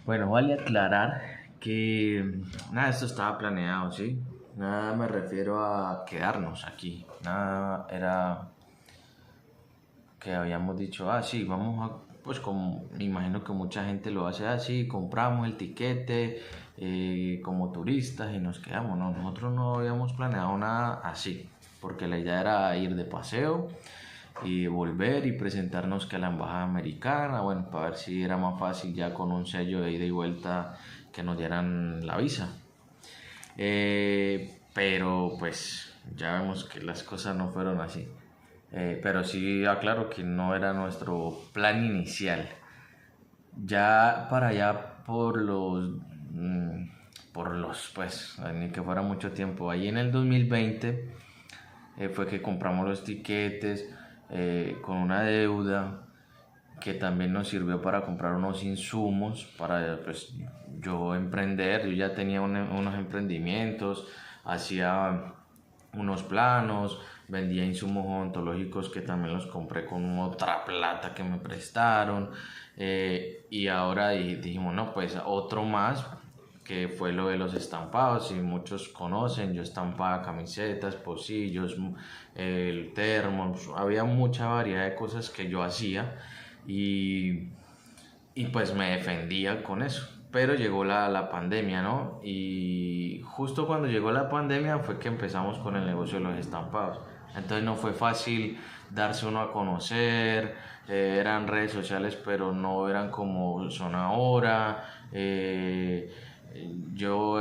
Bueno, vale aclarar que nada, esto estaba planeado, ¿sí? Nada me refiero a quedarnos aquí. Nada era que habíamos dicho, sí, vamos a, pues como me imagino que mucha gente lo hace así, compramos el tiquete como turistas y nos quedamos. No, nosotros no habíamos planeado nada así, porque la idea era ir de paseo y volver y presentarnos que a la embajada americana, bueno, para ver si era más fácil ya con un sello de ida y vuelta que nos dieran la visa. Pero pues ya vemos que las cosas no fueron así. Pero sí aclaro que no era nuestro plan inicial. Ya para allá pues, ni que fuera mucho tiempo. Ahí en el 2020 fue que compramos los tiquetes con una deuda que también nos sirvió para comprar unos insumos para pues yo emprender. Yo ya tenía unos emprendimientos, hacía unos planos, vendía insumos odontológicos que también los compré con otra plata que me prestaron. Y ahora dijimos, no, pues otro más, que fue lo de los estampados. Y muchos conocen, yo estampaba camisetas, pocillos, el termo, había mucha variedad de cosas que yo hacía y, y pues me defendía con eso. Pero llegó la pandemia, ¿no? Y justo cuando llegó la pandemia fue que empezamos con el negocio de los estampados. Entonces no fue fácil darse uno a conocer, eran redes sociales pero no eran como son ahora. Yo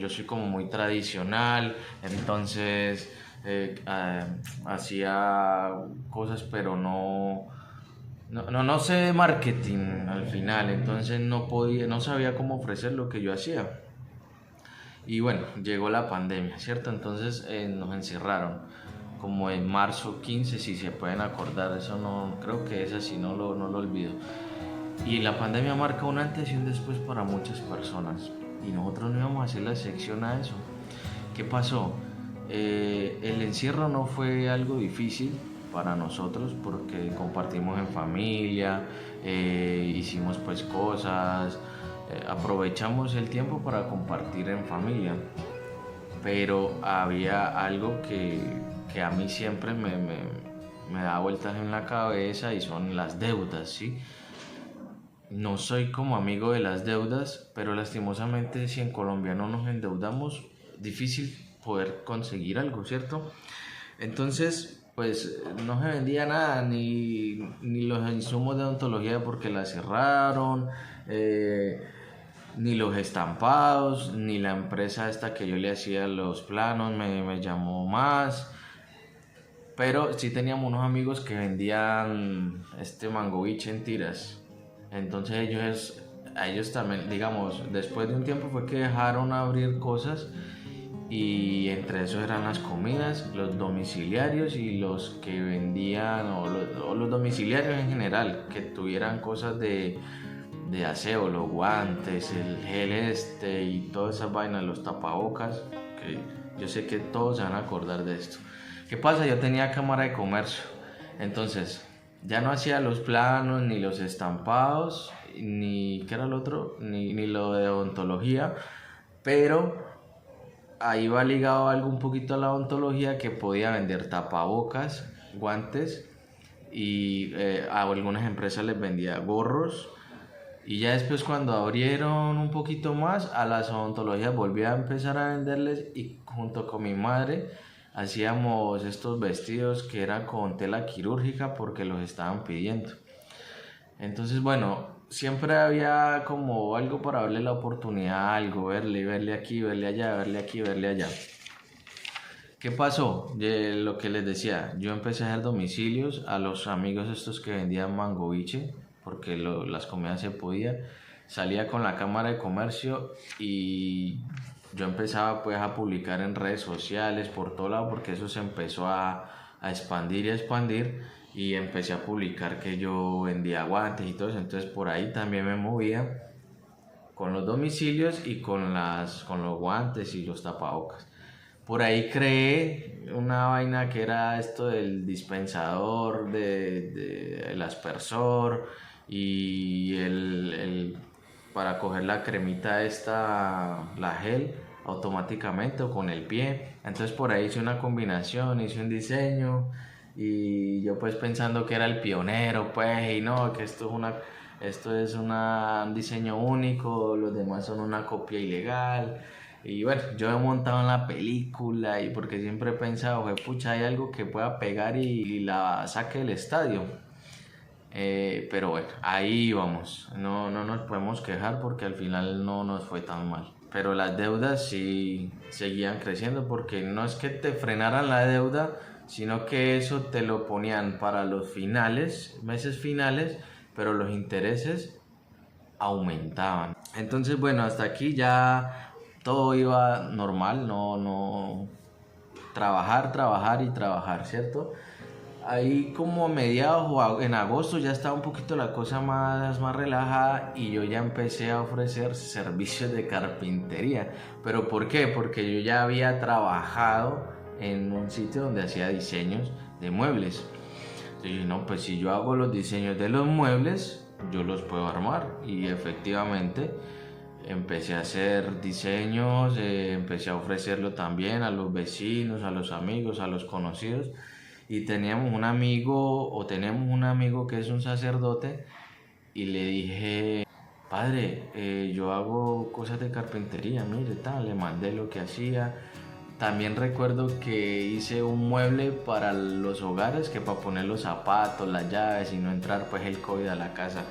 soy como muy tradicional, entonces hacía cosas pero no sé de marketing al final, entonces no sabía cómo ofrecer lo que yo hacía. Y bueno, llegó la pandemia, ¿cierto? Entonces nos encerraron como en marzo 15, si se pueden acordar, eso no, creo que es así, no lo olvido. Y la pandemia marca un antes y un después para muchas personas. Y nosotros no íbamos a hacer la sección a eso. ¿Qué pasó? El encierro no fue algo difícil para nosotros porque compartimos en familia, hicimos pues cosas, aprovechamos el tiempo para compartir en familia. Pero había algo que a mí siempre me da vueltas en la cabeza y son las deudas, ¿sí? No soy como amigo de las deudas, pero lastimosamente si en Colombia no nos endeudamos, difícil poder conseguir algo, ¿cierto? Entonces, pues no se vendía nada, ni los insumos de odontología porque la cerraron, ni los estampados, ni la empresa esta que yo le hacía los planos me llamó más. Pero sí teníamos unos amigos que vendían este mango biche en tiras. Entonces a ellos también, digamos, después de un tiempo fue que dejaron abrir cosas y entre esos eran las comidas, los domiciliarios y los que vendían, o los domiciliarios en general, que tuvieran cosas de aseo, los guantes, el gel y todas esas vainas, los tapabocas, que yo sé que todos se van a acordar de esto. ¿Qué pasa? Yo tenía cámara de comercio, entonces ya no hacía los planos, ni los estampados, ni, ¿qué era el otro? Ni lo de odontología, pero ahí va ligado algo un poquito a la odontología que podía vender tapabocas, guantes y a algunas empresas les vendía gorros. Y ya después cuando abrieron un poquito más, a las odontologías volví a empezar a venderles y junto con mi madre hacíamos estos vestidos que eran con tela quirúrgica porque los estaban pidiendo. Entonces, bueno, siempre había como algo para darle la oportunidad a algo, verle aquí, verle allá, verle aquí, verle allá. ¿Qué pasó? Lo que les decía, yo empecé a hacer domicilios a los amigos estos que vendían mangoviche, porque las comidas se podía. Salía con la cámara de comercio y yo empezaba pues a publicar en redes sociales por todo lado, porque eso se empezó a expandir y a expandir y empecé a publicar que yo vendía guantes y todo eso. Entonces por ahí también me movía con los domicilios y con los guantes y los tapabocas. Por ahí creé una vaina que era esto del dispensador, del aspersor y para coger la cremita esta, la gel, automáticamente o con el pie. Entonces por ahí hice una combinación, hice un diseño y yo pues pensando que era el pionero, pues, y no, que esto es un diseño único, los demás son una copia ilegal. Y bueno, yo he montado en la película y porque siempre he pensado, pucha, hay algo que pueda pegar y la saque del estadio. Pero bueno, ahí vamos. No nos podemos quejar porque al final no nos fue tan mal. Pero las deudas sí seguían creciendo porque no es que te frenaran la deuda, sino que eso te lo ponían para los finales, meses finales, pero los intereses aumentaban. Entonces, bueno, hasta aquí ya todo iba normal, no trabajar y trabajar, ¿cierto? Ahí como a mediados o en agosto ya estaba un poquito la cosa más relajada y yo ya empecé a ofrecer servicios de carpintería. ¿Pero por qué? Porque yo ya había trabajado en un sitio donde hacía diseños de muebles. Entonces dije, no, pues si yo hago los diseños de los muebles, yo los puedo armar. Y efectivamente empecé a hacer diseños, empecé a ofrecerlo también a los vecinos, a los amigos, a los conocidos. Y tenemos un amigo que es un sacerdote y le dije, padre, yo hago cosas de carpintería, mire, tal, le mandé lo que hacía. También recuerdo que hice un mueble para los hogares, que para poner los zapatos, las llaves y no entrar pues el COVID a la casa.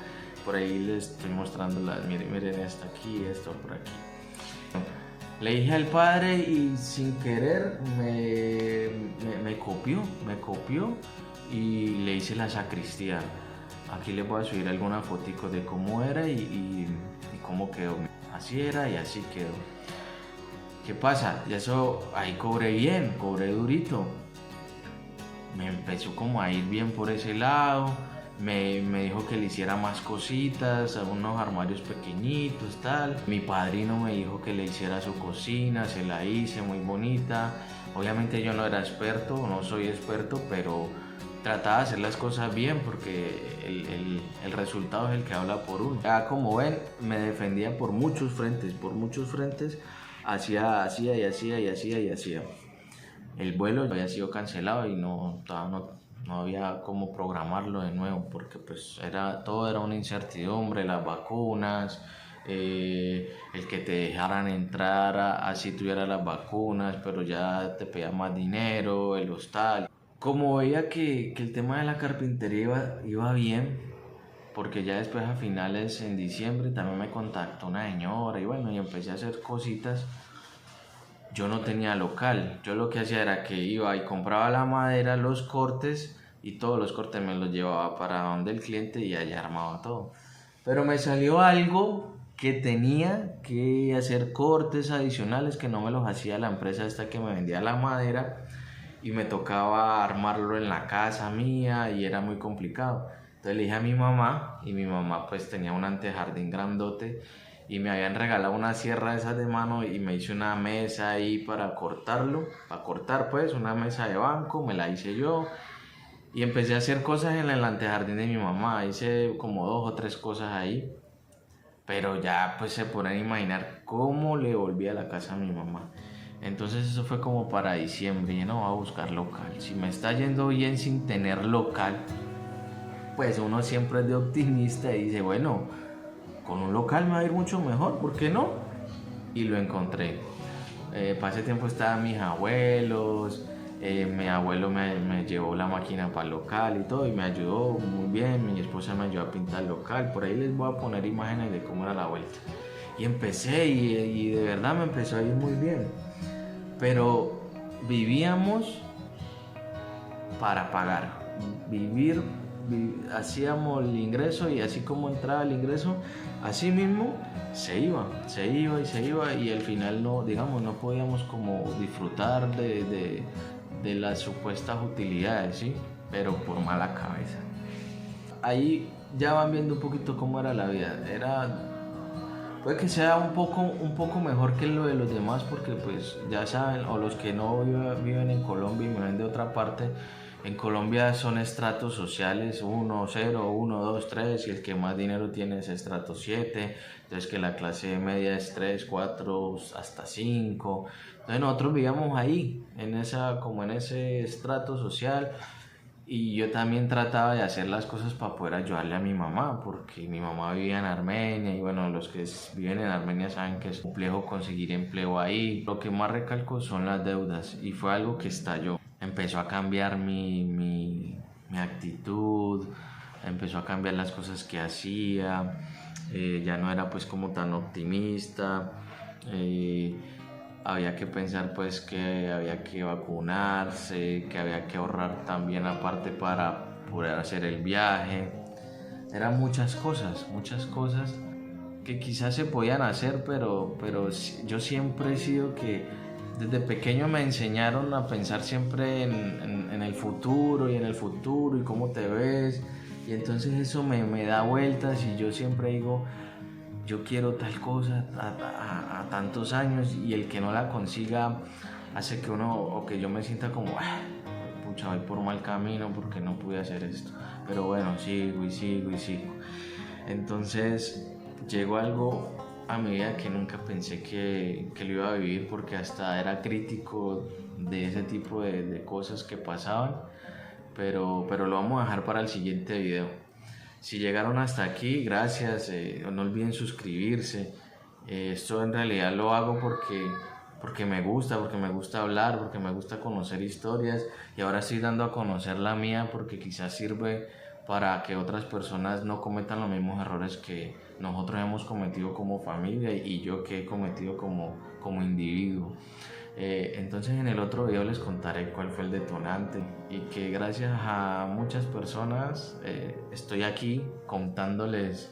Por ahí les estoy mostrando miren esto aquí, esto por aquí. Le dije al padre y sin querer me copió y le hice la sacristía. Aquí les voy a subir algunas fotos de cómo era y cómo quedó. Así era y así quedó. ¿Qué pasa? Y eso ahí cobré bien, cobré durito. Me empezó como a ir bien por ese lado. Me dijo que le hiciera más cositas, unos armarios pequeñitos, tal. Mi padrino me dijo que le hiciera su cocina, se la hice muy bonita. Obviamente yo no era experto, no soy experto, pero trataba de hacer las cosas bien porque el resultado es el que habla por uno. Ya como ven, me defendía por muchos frentes, hacía y hacía. El vuelo había sido cancelado y no había cómo programarlo de nuevo porque pues todo era una incertidumbre, las vacunas, el que te dejaran entrar así tuviera las vacunas, pero ya te pedían más dinero, el hostal. Como veía que el tema de la carpintería iba bien, porque ya después a finales en diciembre también me contactó una señora y bueno, y empecé a hacer cositas. Yo no tenía local, yo lo que hacía era que iba y compraba la madera, los cortes y todos los cortes me los llevaba para donde el cliente y allá armaba todo. Pero me salió algo que tenía que hacer cortes adicionales que no me los hacía la empresa esta que me vendía la madera y me tocaba armarlo en la casa mía y era muy complicado. Entonces le dije a mi mamá y mi mamá pues tenía un antejardín grandote y me habían regalado una sierra de esas de mano y me hice una mesa ahí para cortarlo, para cortar pues, una mesa de banco, me la hice yo y empecé a hacer cosas en el antejardín de mi mamá, hice como 2 o 3 cosas ahí, pero ya pues se pueden imaginar cómo le volví a la casa a mi mamá. Entonces eso fue como para diciembre, y no voy a buscar local, si me está yendo bien sin tener local, pues uno siempre es de optimista y dice, bueno, con un local me va a ir mucho mejor, ¿por qué no? Y lo encontré. Para ese tiempo estaban mis abuelos, mi abuelo me llevó la máquina para el local y todo, y me ayudó muy bien, mi esposa me ayudó a pintar el local, por ahí les voy a poner imágenes de cómo era la vuelta. Y empecé y de verdad me empezó a ir muy bien, pero vivíamos para pagar, hacíamos el ingreso y así como entraba el ingreso, así mismo se iba y al final no, digamos, no podíamos como disfrutar de las supuestas utilidades, ¿sí? Pero por mala cabeza. Ahí ya van viendo un poquito cómo era la vida. Puede que sea un poco mejor que lo de los demás porque pues ya saben, o los que no viven en Colombia y me ven de otra parte, En Colombia son estratos sociales: 1, 0, 1, 2, 3, y el que más dinero tiene es estrato 7. Entonces que la clase media es 3, 4, hasta 5. Entonces nosotros vivíamos ahí, como en ese estrato social. Y yo también trataba de hacer las cosas para poder ayudarle a mi mamá, porque mi mamá vivía en Armenia y bueno, los que viven en Armenia saben que es complejo conseguir empleo ahí. Lo que más recalco son las deudas, y fue algo que estalló. Empezó a cambiar mi actitud, empezó a cambiar las cosas que hacía, ya no era pues como tan optimista. Había que pensar pues que había que vacunarse, que había que ahorrar también aparte para poder hacer el viaje. Eran muchas cosas que quizás se podían hacer, pero yo siempre he sido que desde pequeño me enseñaron a pensar siempre en el futuro y en el futuro y cómo te ves, y entonces eso me da vueltas y yo siempre digo, yo quiero tal cosa a tantos años, y el que no la consiga hace que uno, o que yo me sienta como, pucha, voy por mal camino porque no pude hacer esto. Pero bueno, sigo y sigo y sigo. Entonces llegó algo a mi vida que nunca pensé que lo iba a vivir, porque hasta era crítico de ese tipo de cosas que pasaban. Pero lo vamos a dejar para el siguiente video. Si llegaron hasta aquí, gracias. No olviden suscribirse. Esto en realidad lo hago porque me gusta hablar, porque me gusta conocer historias, y ahora estoy dando a conocer la mía porque quizás sirve para que otras personas no cometan los mismos errores que nosotros hemos cometido como familia y yo que he cometido como individuo. Entonces en el otro video les contaré cuál fue el detonante, y que gracias a muchas personas estoy aquí contándoles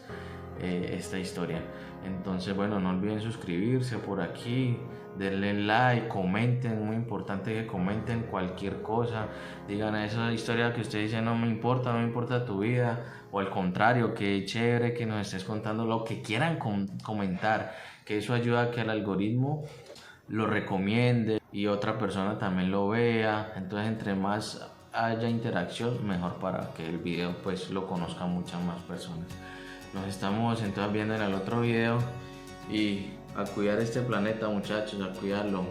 esta historia. Entonces bueno, no olviden suscribirse por aquí, denle like, comenten, muy importante que comenten cualquier cosa, digan esa historia que ustedes dicen no me importa tu vida, o al contrario, que chévere que nos estés contando lo que quieran comentar, que eso ayuda a que el algoritmo lo recomiende y otra persona también lo vea. Entonces entre más haya interacción, mejor, para que el video pues lo conozcan muchas más personas. Nos estamos entonces viendo en el otro video, y a cuidar este planeta, muchachos, a cuidarlo.